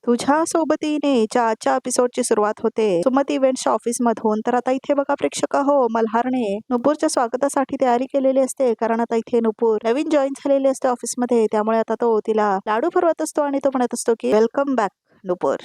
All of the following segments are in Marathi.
तुझ्या सोबतीने आजच्या एपिसोडची सुरुवात होते सुमती इव्हेंट्सच्या ऑफिस मधून. तर आता इथे बघा प्रेक्षक हो, मल्हारने नुपूरच्या स्वागतासाठी तयारी केलेली असते. कारण आता इथे नुपूर नवीन जॉईन झालेली असते ऑफिस मध्ये. त्यामुळे आता तो तिला लाडू भरवत असतो आणि तो म्हणत असतो की वेलकम बॅक नुपूर.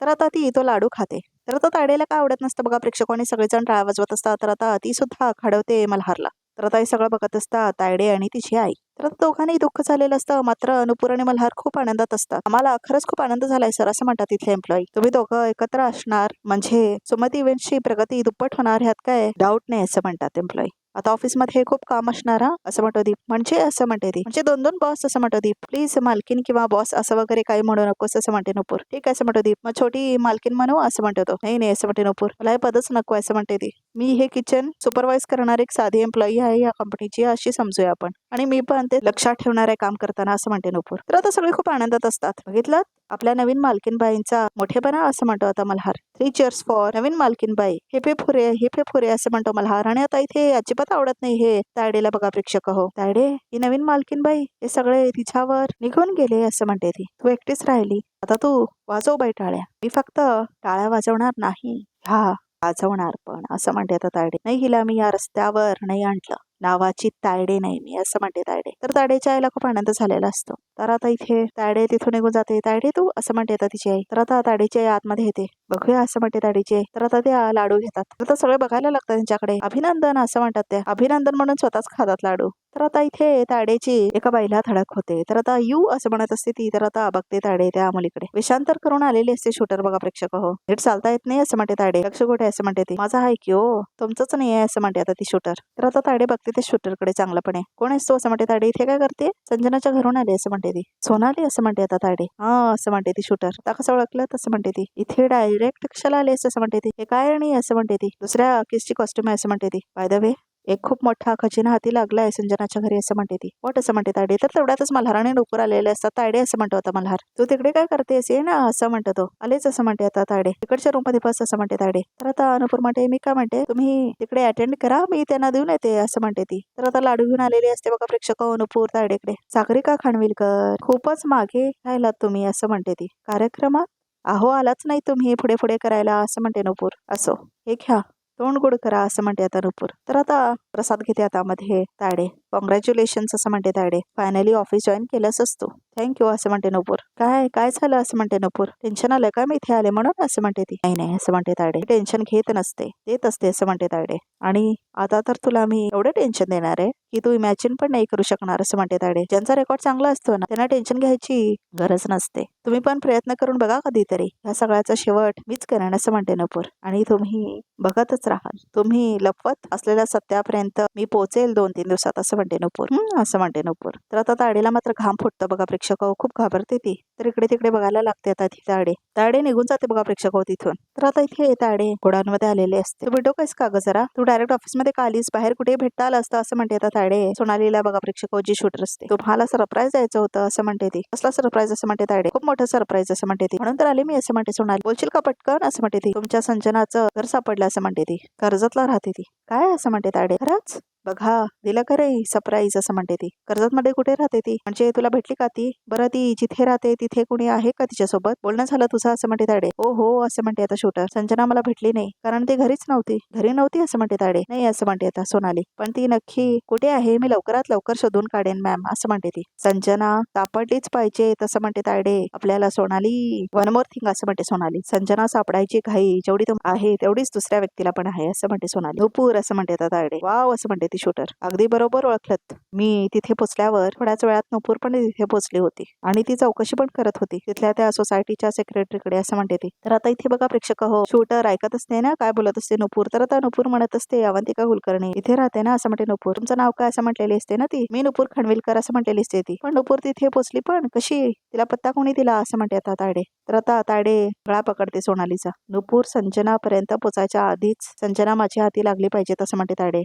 तर आता ती तो लाडू खाते. तर आता ताडेला काय आवडत नसतं बघा प्रेक्षकांनी सगळेजण टाळ्या वाजवत असतात. तर आता ती सुद्धा खडवते मल्हारला. तर आता हे सगळं बघत असतात तायडे आणि तिची आई. तर दोघांनी दुःख झालेलं असतं. मात्र नुपूर आणि मल्हार खूप आनंदात असतात. आम्हाला खरंच खूप आनंद झालाय सर, असं म्हणतात तिथले एम्प्लॉई. तुम्ही दोघं एकत्र असणार म्हणजे सुमती इव्हेंटची प्रगती दुप्पट होणार ह्यात काय डाऊट नाही, असं म्हणतात एम्प्लॉई. आता ऑफिसमध्ये खूप काम असणार हा, असं म्हणतो दीप. म्हणजे असं म्हणते ती, म्हणजे 2-2 बॉस, असं म्हणतो दीप. प्लीज मालकीन किंवा बॉस असं वगैरे काही म्हणू नकोस, असं म्हणते नुपूर. ठीक आहे असं म्हणतो दीप. मग छोटी मालकीन म्हणू, असं म्हणतो तो. नाही नाही असं म्हणते नुपूर, मला हे पदच नको, असं म्हणते ती. मी हे किचन सुपरवाइज करणारी एक साधी एम्प्लॉई आहे या कंपनीची, अशी समजूया आपण. आणि मी पण ते लक्षात ठेवणार आहे काम करताना, असं म्हणते नुपूर. तर आता सगळे खूप आनंदात असतात. बघितलं आपल्या नवीन मालकीनबाईंचा मोठेपणा, असं म्हणतो आता मल्हार. 3 चीअर्स फॉर नवीन मालकीनबाई. Hip hip hurray, hip hip hurray, असं म्हणतो मल्हार. आणि आता इथे अजिबात आवडत नाही हे तायडेला बघा प्रेक्षक हो. तायडे ही नवीन मालकीनबाई, हे सगळे तिच्यावर निघून गेले, असं म्हणते ती. तू एकटीच राहिली. आता तू वाजव बाई टाळ्या. मी फक्त टाळ्या वाजवणार नाही, हा वाजवणार पण, असं म्हणते आता तायडे. नाही हिला मी या रस्त्यावर नाही आणलं, नावाची तायडे नाही मी, असं म्हणते तायडे. तर तायडेच्या आईला खूप आनंद झालेला असतो. तर आता इथे तायडे तिथून निघून जाते. तायडे तू, असं म्हणते आता तिची आई. तर आता तायडेची आई आतमध्ये येते. बघूया, असं म्हणते तायडेची आई. तर आता त्या लाडू घेतात. तर आता सगळे बघायला लागतात त्यांच्याकडे. अभिनंदन, असं म्हणतात त्या. अभिनंदन म्हणून स्वतःच खातात लाडू. तर आता इथे तायडेची एका बाईला धडक होते. तर आता यू, असं म्हणत असते ती. तर आता बघते तायडे त्या मुलीकडे. वेषांतर करून आलेली असते शूटर बघा प्रेक्षक हो. नीट चालता येत नाही, असं म्हणते तायडे. लक्ष कुठे, असं म्हणते ती. माझा आहे की हो, तुमचंच नाही आहे, असं म्हणते आता ती शूटर. तर आता तायडे बघते ते शूटरकडे चांगलंपणे. कोण असतो, असं म्हणते तायडे. इथे काय करते, संजनाच्या घरून आले, असं म्हणते ती. सोनाली, असं म्हणते आता तायडे. हा, असं म्हणते ती शूटर. आता कसं ओळखलं, तसं म्हणते ती. इथे डायरेक्ट कशाला आले, असं म्हणते ती. हे काय आणि, असं म्हणते ती. दुसऱ्या केसची कॉस्ट्युम आहे, असं म्हणते ती. बाय द वे एक खूप मोठा खजिना हाती लागलाय संजनाच्या घरी, असं म्हणते ती. वॉट, असं म्हणते तायडे. तर तेवढ्यातच मल्हार आणि नुपूर आलेले असतात. तायडे, असं म्हणतो आता मल्हार. तू तिकडे काय करतेस, ये ना, असं म्हणतो तो. आलेच, असं म्हणते आता तायडे. तिकडच्या रूम मध्ये बस, असं म्हणते तायडे. तर आता नुपूर म्हणते, मी काय म्हणते, तुम्ही तिकडे अटेंड करा, मी त्यांना देऊन येते, असं म्हणते ती. तर आता लाडू घेऊन आलेली असते बघा प्रेक्षक नुपूर तायडेकडे. सागरिका खानविलकर, खूपच मागे राहिलात तुम्ही, असं म्हणते ती. कार्यक्रमात अहो आलाच नाही तुम्ही पुढे पुढे करायला, असं म्हणते नुपूर. असो, हे घ्या, तोंड गोड करा, असं म्हणते आता नुपूर. तर आता प्रसाद घेते आता मध्ये तायडे. कॉंग्रॅच्युलेशन्स, असं म्हणते तायडे. फायनली ऑफिस जॉईन केलंच असतो. थँक्यू, असं म्हणते नुपूर. काय काय झालं, असं म्हणते नुपूर. टेन्शन आलं का मी इथे आले म्हणून, असं म्हणते ती. नाही नाही, असं म्हणते तायडे. टेन्शन घेत नसते, देत असते, असं म्हणते तायडे. आणि आता तर तुला मी एवढं टेन्शन देणार आहे की तू इमॅजिन पण नाही करू शकणार, असं म्हणते तायडे. ज्यांचा रेकॉर्ड चांगला असतो ना, त्यांना टेन्शन घ्यायची गरज नसते. तुम्ही पण प्रयत्न करून बघा कधीतरी. ह्या सगळ्याचा शेवट मीच करेन, असं म्हणते नुपूर. आणि तुम्ही बघतच राहाल, तुम्ही लपवत असलेल्या सत्यापर्यंत मी पोहोचेल 2-3 दिवसात, असं म्हणते नुपूर. असं म्हणते नुपूर. तर आता तायडेला मात्र घाम फुटतं बघा प्रेक्षक, खूप घाबरते ती. तर इकडे तिकडे बघायला लागते आता ती तायडे. तायडे निघून जाते बघा प्रेक्षक तिथून. तर आता इथे तायडे घोड्यांमध्ये आलेले असते. तू भेटो कायस का ग जरा, तू डायरेक्ट ऑफिसमध्ये का आलीस, बाहेर कुठे भेटता आलं असतं, असं म्हणते आता तायडे सोनालीला बघा प्रेक्षक जी शूटर असते. तुम्हाला सरप्राईज द्यायचं होतं, असं म्हणते ती. कसला सरप्राईज, असं म्हणते तायडे. खूप मोठं सरप्राईज, असं म्हणते ती. म्हणून तर आले मी, असं म्हणते सोनाली. बोलशील का पटकन, असं म्हणते ती. तुमच्या संजनाचं घर सापडलं, असं म्हणते ती. कर्जतला राहते ती. काय, असं म्हणते तायडे. खरंच बघा, दिलं का रे सरप्राईज, असं म्हणते ती. कर्जत मध्ये कुठे राहते ती, म्हणजे तुला भेटली का ती. बरं ती जिथे राहते तिथे कुणी आहे का तिच्यासोबत, बोलणं झालं तुझं, असं म्हणते तायडे. हो हो, असं म्हणते आता शूटर. संजना मला भेटली नाही, कारण ती घरी नव्हती, असं म्हणते तायडे. नाही, असं म्हणते आता सोनाली. पण ती नक्की कुठे आहे, मी लवकरात लवकर शोधून काढेन मॅम, असं म्हणते ती. संजना सापडलीच पाहिजे, तसं म्हणते तायडे आपल्याला सोनाली. वन मोर थिंग, असं म्हणते सोनाली. संजना सापडायची घाई जेवढी आहे तेवढीच दुसऱ्या व्यक्तीला पण आहे, असं म्हणते सोनाली. नुपूर, असं म्हणते आता तायडे. वाव, असं म्हणते ती शूटर. अगदी बरोबर ओळखलत. मी तिथे पोचल्यावर थोड्याच वेळात नुपूर पण तिथे पोचली होती आणि ती चौकशी पण करत होती तिथल्या त्या सोसायटीच्या सेक्रेटरीकडे, असं म्हणते ती. तर आता इथे बघा प्रेक्षक शूटर ऐकत असते ना काय बोलत असते नुपूर. तर आता नुपूर म्हणत असते, अवंतिका कुलकर्णी इथे राहते ना, असं म्हणते नुपूर. तुमचं नाव काय, असं म्हटलेली असते ना ती. मी नुपूर खानविलकर, असं म्हटलेली असते ती. पण नुपूर तिथे पोचली पण कशी, तिला पत्ता कोणी दिला, असं म्हणते आता तायडे. तर आता तायडे गळा पकडते सोनालीचा. नुपूर संजनापर्यंत पोचायच्या आधीच संजना माझ्या हाती लागली पाहिजे, असं म्हणते तायडे.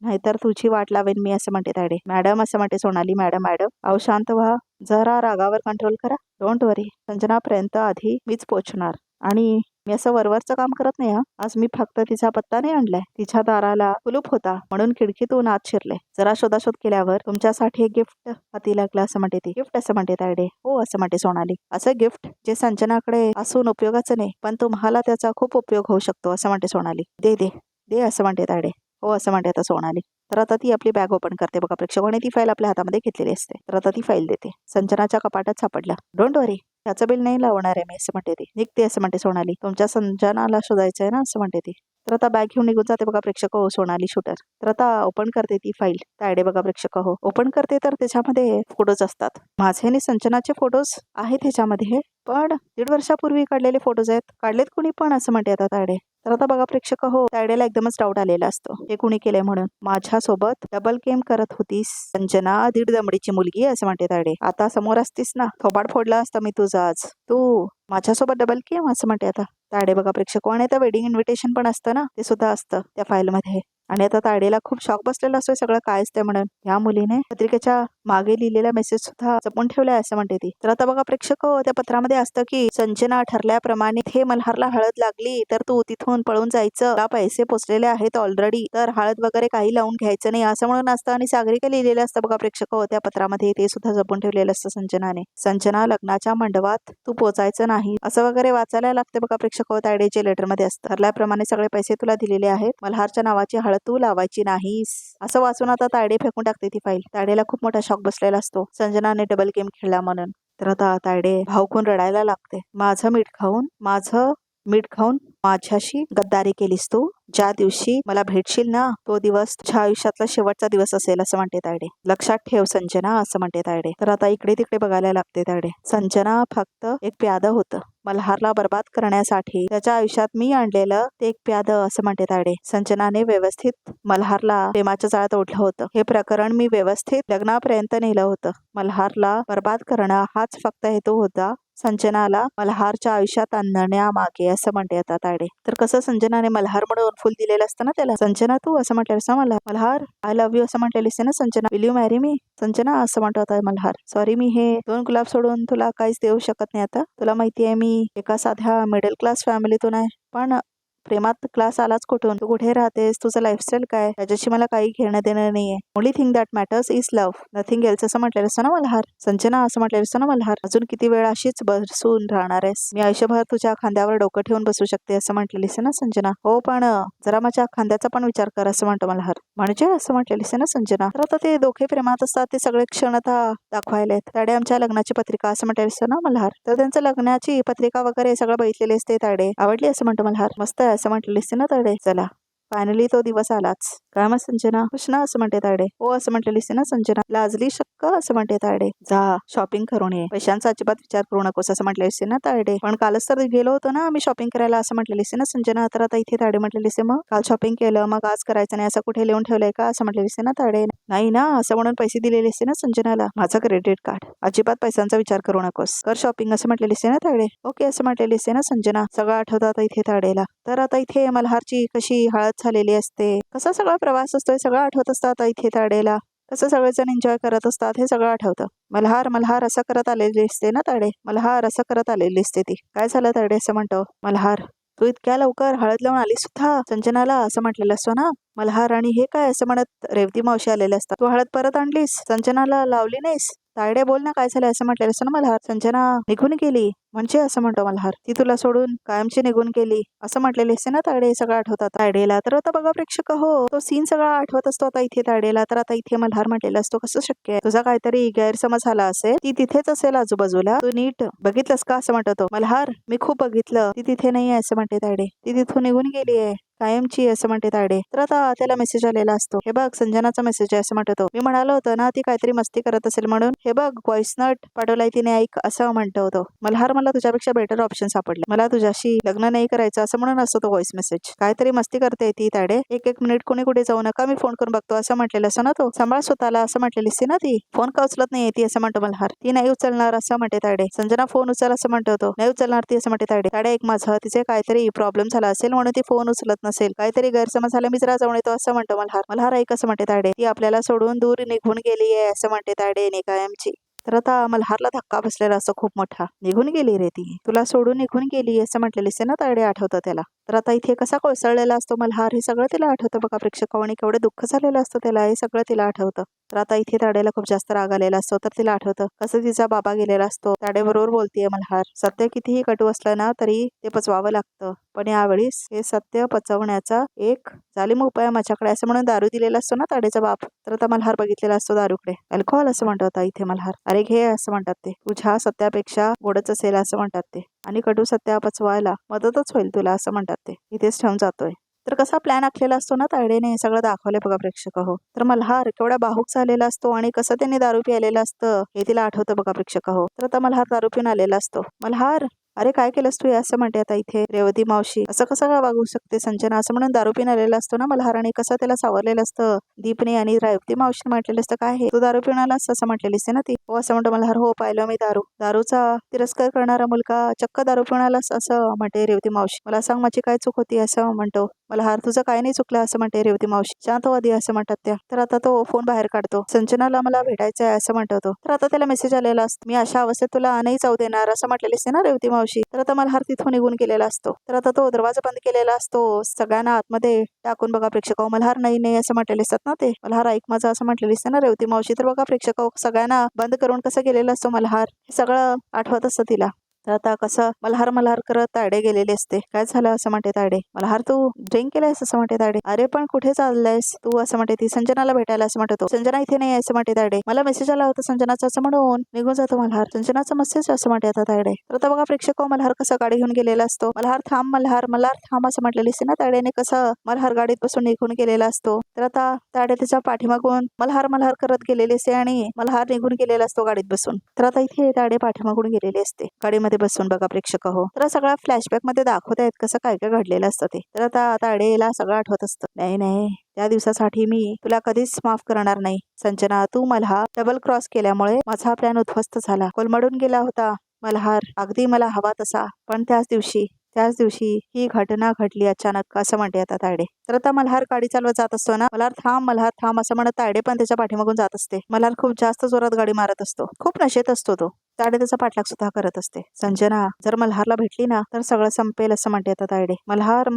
नाहीतर तुझी वाट लावेन मी, असं म्हणते तायडे. मॅडम, असं म्हणते सोनाली. मॅडम अहो शांत व्हा, जरा रागावर कंट्रोल करा. डोंट वरी, संजनापर्यंत आधी मीच पोचणार. आणि मी असं वरवरचं काम करत नाही हा. आज मी फक्त तिचा पत्ता नाही आणलाय. तिच्या दाराला कुलूप होता म्हणून खिडकीतून आत शिरले. जरा शोधाशोध केल्यावर तुमच्यासाठी एक गिफ्ट हाती लागलं असं म्हणते ती. गिफ्ट असं म्हणते तायडे. हो असं म्हणते सोनाली. असं गिफ्ट जे संजनाकडे असून उपयोगाचं नाही पण तुम्हाला त्याचा खूप उपयोग होऊ शकतो असं म्हणते सोनाली. दे दे दे असं म्हणते तायडे. हो असं म्हणते आता सोनाली. तर आता ती आपली बॅग ओपन करते बघा प्रेक्षकाने. ती फाईल आपल्या हातामध्ये घेतलेली असते. तर आता ती फाईल देते. संजनाच्या कपाटात सापडला. डोंट वरी त्याचं बिल नाही लावणार आहे मी असं म्हणते ती. निघते असं म्हणते सोनाली. तुमच्या संजनाला शोधायचं आहे ना असं म्हणते ती. तर आता बॅग घेऊन निघून जाते बघा प्रेक्षक हो सोनाली शूटर. तर आता ओपन करते ती फाईल. तायडे बघा प्रेक्षक हो. ओपन करते तर त्याच्यामध्ये फोटोज असतात. माझे आणि संजनाचे फोटोज आहेत ह्याच्यामध्ये पण 1.5 वर्षापूर्वी काढलेले फोटोज आहेत. काढलेत कुणी पण असं म्हणते आता तायडे. तर आता बघा प्रेक्षक हो तायडेला एकदमच डाऊट आलेला असतो हे कुणी केलंय म्हणून. माझ्यासोबत डबल गेम करत होतीस संजना 1.5 दमडीची मुलगी असं म्हणते तायडे. आता समोर असतीस ना थोबाड फोडला असता मी तुझं आज. तू माझ्यासोबत डबल गेम असं म्हणते आता तायडे बघा प्रेक्षक. आणि आता वेडिंग इन्व्हिटेशन पण असतं ना ते सुद्धा असतं त्या फाईलमध्ये. आणि आता तायडेला खूप शॉक बसलेला असतोय सगळं काय असतंय म्हणून. या मुलीने पत्रिकेच्या मागे लिहिलेला मेसेज सुद्धा जपून ठेवलाय असं म्हणते ती. तर आता बघा प्रेक्षक त्या पत्रामध्ये असतं की संजना ठरल्याप्रमाणे हे मल्हारला हळद लागली तर तू तिथून पळून जायचं. तुला पैसे पोचलेले आहेत ऑलरेडी तर हळद वगैरे काही लावून घ्यायचं नाही असं म्हणून असतं. आणि सागरिका लिहिलेलं असतं बघा प्रेक्षक त्या पत्रामध्ये. ते सुद्धा जपून ठेवलेलं असतं संजनाने. संजना लग्नाच्या मंडपात तू पोचायचं नाही असं वगैरे वाचायला लागते बघा प्रेक्षक तायडेच्या लेटर मध्ये असतं. ठरल्याप्रमाणे सगळे पैसे तुला दिलेले आहेत. मल्हारच्या नावाची हळद तू लावायची नाहीस असं वाचून आता तायडे फेकून टाकते ती फाईल. तायडेला खूप मोठा शॉक बसलेला असतो संजनाने डबल गेम खेळला म्हणून. तर आता तायडे भावकून रडायला लागते. माझं मीठ खाऊन माझ्याशी गद्दारी केलीस तू. ज्या दिवशी मला भेटशील ना तो दिवस तुझ्या आयुष्यातला शेवटचा दिवस असेल असं म्हणते तायडे. लक्षात ठेव संजना असं म्हणते तायडे. तर आता इकडे तिकडे बघायला लागते तायडे. संजना फक्त एक प्याद होतं मल्हारला बर्बाद करण्यासाठी त्याच्या आयुष्यात मी आणलेलं ते एक प्याद असं म्हणते तायडे. संजनाने व्यवस्थित मल्हारला प्रेमाच्या जाळ्यात ओढलं होतं. हे प्रकरण मी व्यवस्थित लग्नापर्यंत नेलं होतं. मल्हारला बर्बाद करणं हाच फक्त हेतू होता संजनाला मल्हारच्या आयुष्यात आणण्यामागे असं म्हणते आता तायडे. तर कसं संजनाने मल्हार म्हणून फुल दिलेलं असतं ना त्याला. संजना तू असं म्हटलेलं ना मला. मल्हार आय लव्ह यू असं म्हटलेलीस ना Sanjana. Will you marry me Sanjana असं म्हणतो आता मल्हार. सॉरी मी हे 2 गुलाब सोडून तुला काहीच देऊ शकत नाही आता. तुला माहिती आहे मी एका साध्या मिडल क्लास फॅमिलीतून आहे पण प्रेमात क्लास आलाच कुठून. तू कुठे राहतेस तुझं लाईफस्टाईल काय त्याच्याशी मला काही घेणं देणं नाहीये. Only thing that matters is love nothing else असं म्हटलेलं असतं ना मल्हार. संजना असं म्हटलेलं असतं ना मल्हार. अजून किती वेळ अशीच बसून राहणार आहेस. मी आयुष्यभर तुझ्या खांद्यावर डोकं ठेवून बसू शकते असं म्हटलेलीस ना संजना. हो पण जरा माझ्या खांद्याचा पण विचार कर असं म्हणतो मल्हार. म्हणजे असं म्हटलेलीस ना संजना. तर आता ते दोघे प्रेमात असतात ते सगळे क्षण आता दाखवायला आहेत. तायडे आमच्या लग्नाची पत्रिका असं म्हटलेलं असतं ना मल्हार. तर त्यांचं लग्नाची पत्रिका वगैरे सगळं बघितलेले असते तायडे. आवडली असं म्हणतो मल्हार. मस्त आहे असं म्हटलेलीस ना तायडे. चला फायनली तो दिवस आलाच. काय मग संजना खुश ना असं म्हणते तायडे. हो असं म्हटलेलीस ना संजना. लाजली शक्क असं म्हणते तायडे. जा शॉपिंग करून ये. पैशांचा अजिबात विचार करू नकोस असं म्हटलेलीस ना तायडे. पण कालच तर गेलो होतो ना आम्ही शॉपिंग करायला असं म्हटलेलीस ना संजना. तर आता इथे तायडे म्हटलेलीस मग काल शॉपिंग केलं मग आज करायचं नाही असं कुठे लिहून ठेवलंय का असं म्हटलेलीस ना तायडे. नाही ना असं म्हणून पैसे दिलेले असते ना संजनाला. माझं क्रेडिट कार्ड. अजिबात पैशांचा विचार करू नकोस कर शॉपिंग असं म्हटलेलीस ना तायडे. ओके असं म्हटलेलीस ना संजना. सगळं आठवतं आता इथे तायडेला. तर आता इथे मल्हारची कशी हळद झालेली असते कसा सगळा प्रवास असतोय सगळं आठवत असतं आता इथे तायडेला. कसं सगळेजण एन्जॉय करत असतात हे सगळं आठवतं. मल्हार असं करत आलेली असते ना तायडे. मल्हार असं करत आलेली असते ती. काय झालं तायडे असं म्हणतो मल्हार. तू इतक्या लवकर हळद लावून आली सुद्धा संजनाला असं म्हटलेलं असतो ना मल्हार. आणि हे काय असं म्हणत रेवती मावशी आलेले असतात. तू हळद परत आणलीस संजनाला लावली नाहीस. तायडे बोल ना काय झालं असं म्हटलेलं असतं ना मल्हार. संजना निघून गेली म्हणजे असं म्हणतो मल्हार. ती तुला सोडून कायमची निघून गेली असं म्हटलेले असते ना तायडे. सगळं आठवतात तायडेला. तर आता बघा प्रेक्षक हो तो सीन सगळा आठवत असतो आता इथे तायडेला. तर आता इथे मल्हार म्हटलेला असतो कसं शक्य आहे तुझा काहीतरी गैरसमज झाला असेल. ती तिथेच असेल आजूबाजूला तू नीट बघितलंस का असं म्हणतो मल्हार. मी खूप बघितलं ती तिथे नाही आहे असं म्हणते तायडे. ती तिथून निघून गेली आहे कायमची असं म्हणते तायडे. तर आता त्याला मेसेज आलेला असतो. हे बघ संजनाचा मेसेज आहे असं म्हणतो. मी म्हणालो होतं ना ती काहीतरी मस्ती करत असेल म्हणून. हे बघ व्हॉइस नोट पाठवलाय तिने ऐक असं म्हणतो होतो. मल्हार मला तुझ्यापेक्षा बेटर ऑप्शन सापडले. मला तुझ्याशी लग्न नाही करायचं असं म्हणून असतो तो व्हॉइस मेसेज. काहीतरी मस्ती करते ती तायडे. एक मिनिट कोणी कुठे जाऊ नका मी फोन करून बघतो असं म्हटलेलं असं ना तो. सांभाळ स्वतःला असं म्हटलेलीस ना ती. फोन का उचलत नाहीये ती असं म्हणतो मल्हार. ती नाही उचलणार असं म्हणते तायडे. संजना फोन उचल असं म्हणतो होतो. नाही उचलणार ती असं म्हणते तायडे. तायडे एक माझं तिचे काहीतरी प्रॉब्लेम झाला असेल म्हणून ती फोन उचलत नसेल. काहीतरी गैरसमज झाला मी जरा जाऊन येतो असं म्हणतो मल्हार. मल्हार ऐक असं म्हणते तायडे. ती आपल्याला सोडून दूर निघून गेली आहे असं म्हणते तायडे कायमची. तर आता मल्हारला धक्का बसलेला असतो खूप मोठा. निघून गेली रे ती, तुला सोडून निघून गेली असं म्हटलेलीस ना तायडे, आठवतं त्याला. तर आता इथे कसा कोसळलेला असतो मल्हार हे सगळं तिला आठवतं बघा प्रेक्षक, आणि केवढं दुःख झालेलं असतं त्याला हे सगळं तिला आठवतं. तर आता इथे ताडेला खूप जास्त राग आलेला असतो. तर तिला आठवतं कसं तिचा बाबा गेलेला असतो. ताडे बरोबर बोलतीये मल्हार, सत्य कितीही कटू असलं ना तरी ते पचवावं लागतं, पण यावेळेस हे सत्य पचवण्याचा एक जालिम उपाय माझ्याकडे असं म्हणून दारू दिलेला असतो ना ताडेचा बाप. तर आता मल्हार बघितलेला असतो दारूकडे. अल्कोहोल असं म्हणतात आता इथे मल्हार. अरे घे असं म्हणतात ते, तुझ्या सत्यापेक्षा गोडच असेल असं म्हणतात ते, आणि कटू सत्या पचवायला मदतच होईल तुला असं म्हणतात ते. इथेच ठेवून जातोय. तर कसा प्लॅन आखलेला असतो ना तायडेने हे सगळं दाखवलंय बघा प्रेक्षक हो. तर मल्हार केवढा भावूक झालेला असतो आणि कसं त्यांनी दारू प्यायलेलं असतं हे तिला आठवतं बघा प्रेक्षक हो. तर आता मल्हार दारू पिऊन आलेला असतो. मल्हार, अरे काय केलंस तू असं म्हणते आता इथे रेवती मावशी, असं कसं काय वागू शकते संजना असं म्हणून दारू पिऊन आलेला असतो ना मल्हार, आणि कसं त्याला सावरलेलं असतं दीपने आणि रेवती मावशीने म्हटलेलं असतं काय हे तू दारू पिऊन आलास असं म्हटलेलीस ना ती. हो असं म्हणतो मल्हार, हो पाहिलं मी दारूचा तिरस्कार करणारा मुलगा चक्क दारू पिऊन आलास असं म्हणते रेवती मावशी. मला सांग माझी काय चूक होती असं म्हणतो मल्हार. तुझं काय नाही चुकलं असं म्हणते रेवती मावशी. शांतवादी असं म्हणतात त्या. तर आता तो फोन बाहेर काढतो. संजनाला मला भेटायचं आहे असं म्हणतो तो. तर आता त्याला मेसेज आलेला असतो, मी अशा अवस्थेत तुला नाही जाऊ देणार असं म्हटलेलीस ना रेवती मावशी. तर आता मल्हार तिथून निघून गेलेला असतो. तर आता तो दरवाजा बंद केलेला असतो सगळ्यांना आतमध्ये टाकून बघा प्रेक्षक, मल्हार नाही नाही असं म्हटलेले असतात ना ते. मल्हार ऐक माझं असं म्हटलेलीस ना रेवती मावशी. तर बघा प्रेक्षक सगळ्यांना बंद करून कसं गेलेलं असतो मल्हार हे सगळं आठवत असतं तिला. तर आता कसं मल्हार मल्हार करत तायडे गेलेले असते. काय झालं असं म्हणते तायडे. मल्हार तू ड्रिंक केलंयस असं म्हणते तायडे. अरे पण कुठे चाललंयस तू असं म्हणते ती. संजनाला भेटायला असं म्हणतो. संजना इथे नाही असं म्हणते तायडे. मला मेसेज आला होता संजनाचा असं म्हणून निघून जातो मल्हार. संजनाचा मेसेज असं म्हणते आता तायडे. तर आता बघा प्रेक्षक मल्हार कसं गाडी घेऊन गेलेला असतो. मल्हार थांब मल्हार, मल्हार थांब असं म्हटलेली असते ना तायडेने. कसं मल्हार गाडीत बसून निघून गेलेला असतो. तर आता तायडे त्याच्या पाठीमागून मल्हार मल्हार करत गेलेले असते आणि मल्हार निघून गेलेला असतो गाडीत बसून. तर आता इथे तायडे पाठीमागून गेलेली असते गाडीमध्ये बसून बघा प्रेक्षक हो. तर सगळा फ्लॅशबॅक मध्ये दाखवत आहेत कसं काय काय घडलेलं असतं ते. तर आता तायडेला सगळं आठवत असतं. नाही नाही, त्या दिवसासाठी मी तुला कधीच माफ करणार नाही संजना. तू मला डबल क्रॉस केल्यामुळे माझा प्लॅन उद्ध्वस्त झाला, कोलमडून गेला होता मल्हार अगदी मला हवा तसा. पण त्याच दिवशी ही घटना घडली अचानक असं म्हणते आता तायडे. तर आता मल्हार गाडी चालवत जात असतो ना. मल्हार थांब असं म्हणत तायडे पण त्याच्या पाठीमागून जात असते. मल्हार खूप जास्त जोरात गाडी मारत असतो, खूप नशेत असतो तो. तायडे त्याचा पाठलाग सुद्धा करत असते. संजना जर मल्हारला भेटली ना तर सगळं संपेल असं म्हणते आता तायडे. मल्हार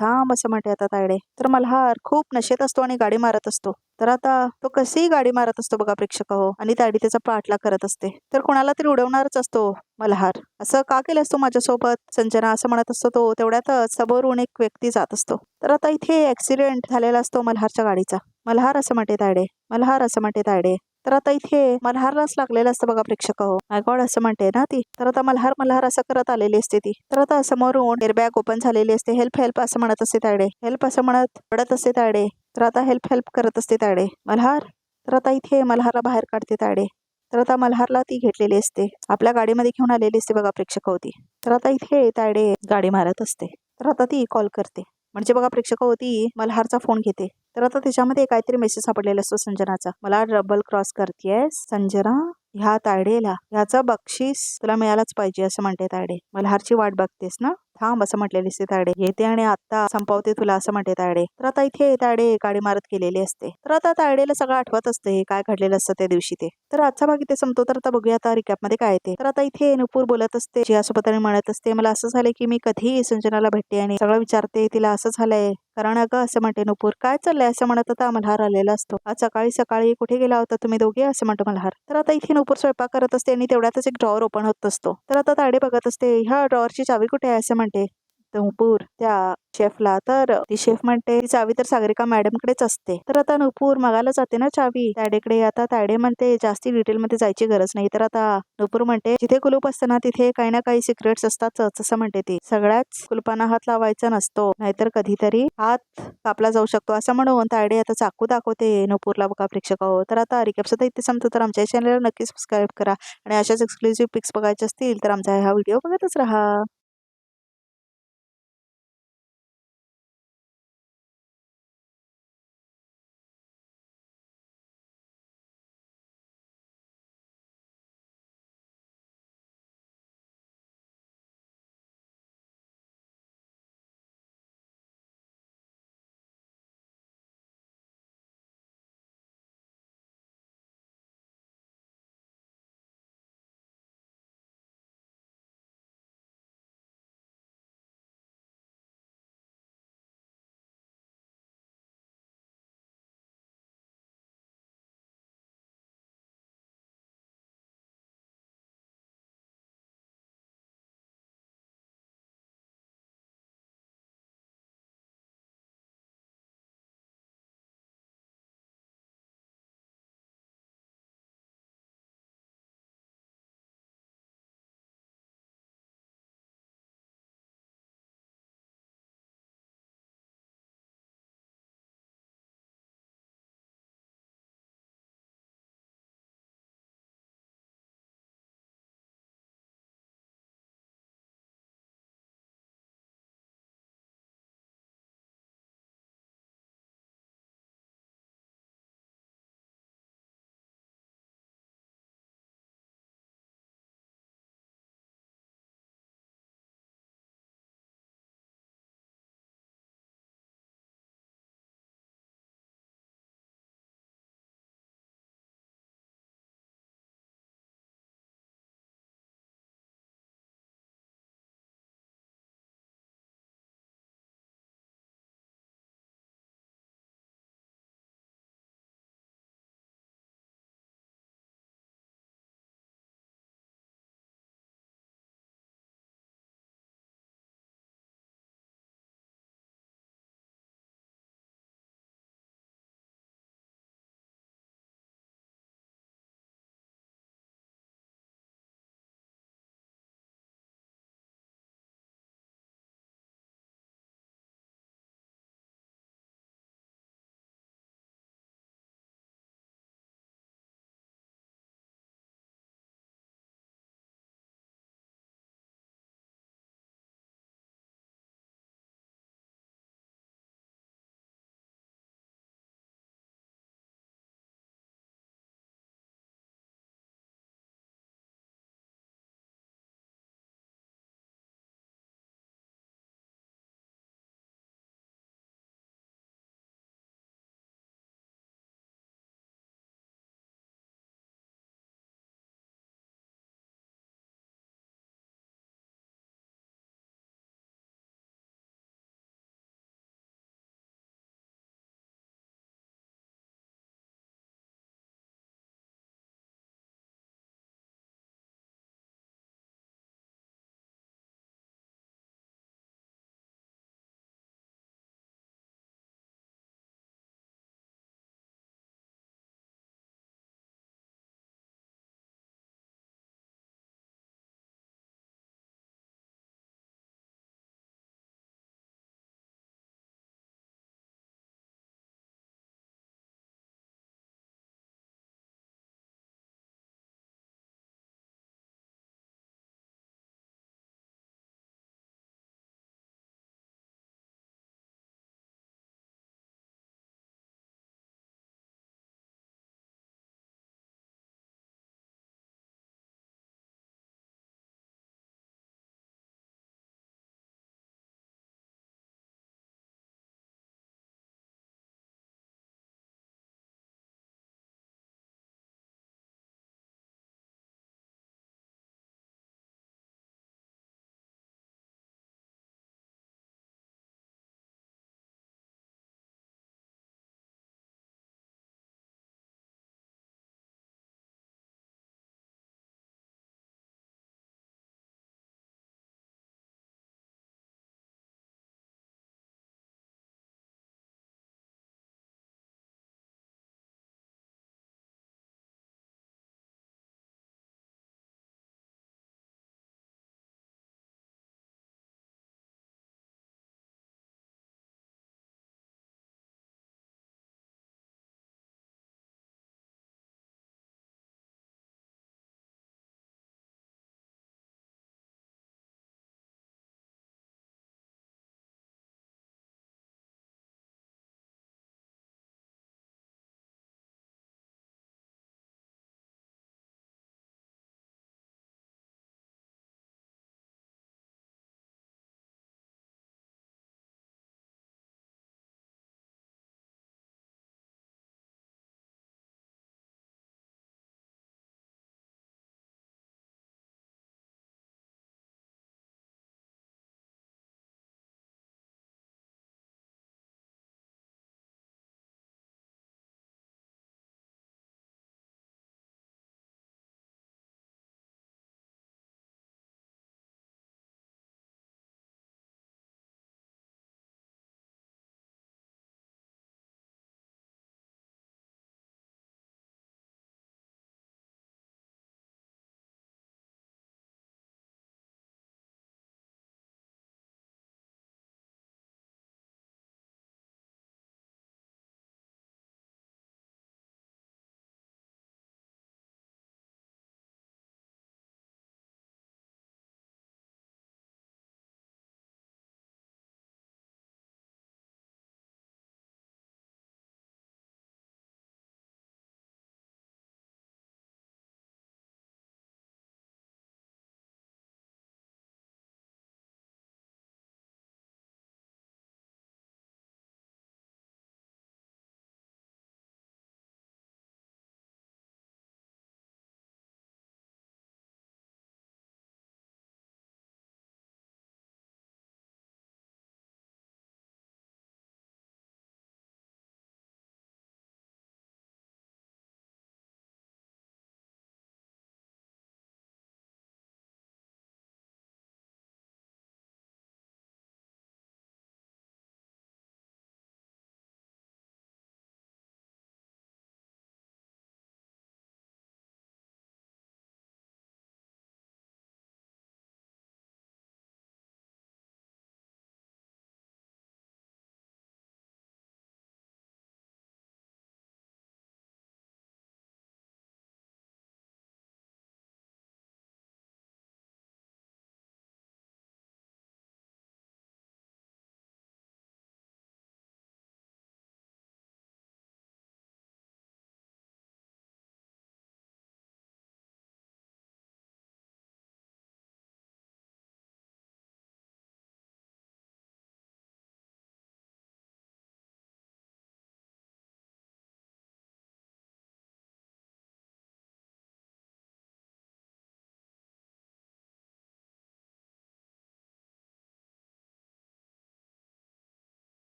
थांब असं म्हणते आता तायडे. तर मल्हार खूप नशेत असतो आणि गाडी मारत असतो. तर आता तो कशीही गाडी मारत असतो बघा प्रेक्षक हो, आणि तायडी त्याचा पाठलाग करत असते. तर कोणाला तरी उडवणारच असतो मल्हार. असं का केलंस तू माझ्यासोबत संजना असं म्हणत असतो तो. तेवढ्यातच समोरून एक व्यक्ती जात असतो. तर आता इथे ऍक्सिडेंट झालेला असतो मल्हारच्या गाडीचा. मल्हार असं म्हणते तायडे. तर आता इथे मल्हारलाच लागलेलं असतं बघा प्रेक्षक हो. माय गॉड असं म्हणते ना ती. तर आता मल्हार असं करत आलेली असते ती. तर आता समोरून एअरबॅग ओपन झालेली असते. हेल्प असं म्हणत असते तायडे. हेल्प असं म्हणत पडत असते तायडे. तर आता हेल्प करत असते तायडे. मल्हार, तर आता इथे मल्हारला बाहेर काढते तायडे. तर आता मल्हारला ती घेतलेली असते, आपल्या गाडीमध्ये घेऊन आलेली असते बघा प्रेक्षक होती. तर आता इथे तायडे गाडी मारत असते. तर आता ती कॉल करते, म्हणजे बघा प्रेक्षक होती मल्हारचा फोन घेते. तर आता त्याच्यामध्ये काहीतरी मेसेज सापडलेला असतो संजनाचा. मला डबल क्रॉस करतेयस संजना, ह्या तायडेला ह्याचं बक्षीस तुला मिळालंच पाहिजे असं म्हणते तायडे. मल्हारची वाट बघतेस ना, थांब असं म्हटलेली असते तायडे. येते आणि आता संपवते तुला असं म्हणते तायडे. तर आता इथे तायडे गाडी मारत गेलेली असते. तर आता तायडेला सगळं आठवत असते काय घडलेलं असतं त्या दिवशी ते. तर आजचा भाग इथे संपतो. तर आता बघूया आता रिकॅप मध्ये काय येते. तर आता इथे नुपूर बोलत असते जियासोबत आणि म्हणत असते, मला असं झालंय की मी कधी संजनाला भेटते आणि सगळं विचारते तिला असं झालंय. कारण अगं असं म्हणते नुपूर, काय चाललंय असं म्हणत आता मल्हार आलेला असतो. आज सकाळी कुठे गेला होता तुम्ही दोघे असं म्हणतो मल्हार. तर आता इथे नुपूर स्वयंपाक करत असते आणि तेवढ्यातच एक ड्रॉवर ओपन होत असतो. तर आता तायडे बघत असते, ह्या ड्रॉवरची चावी कुठे आहे असं म्हणते नुपूर त्या शेफला. तर ती शेफ म्हणते ती चावी तर सागरिका मॅडम कडेच असते. तर आता नुपूर मगाला जाते ना चावी तायडेकडे. आता तायडे म्हणते जास्ती डिटेल मध्ये जायची गरज नाही. तर आता नुपूर म्हणते जिथे कुलूप असतं ना तिथे काही ना काही सिक्रेट्स असतातच असं म्हणते ती. सगळ्याच कुलपांना हात लावायचा नसतो, नाहीतर कधीतरी हात कापला जाऊ शकतो असं म्हणून तायडे आता चाकू दाखवते नुपूरला बघा प्रेक्षक हो. तर आता रिकॅप सुद्धा इथे संपतो. तर आमच्या चॅनलला नक्की सबस्क्राईब करा आणि अशाच एक्सक्लुझिव्ह पिक्स बघायचे असतील तर आमचा हा व्हिडिओ बघतच राहा.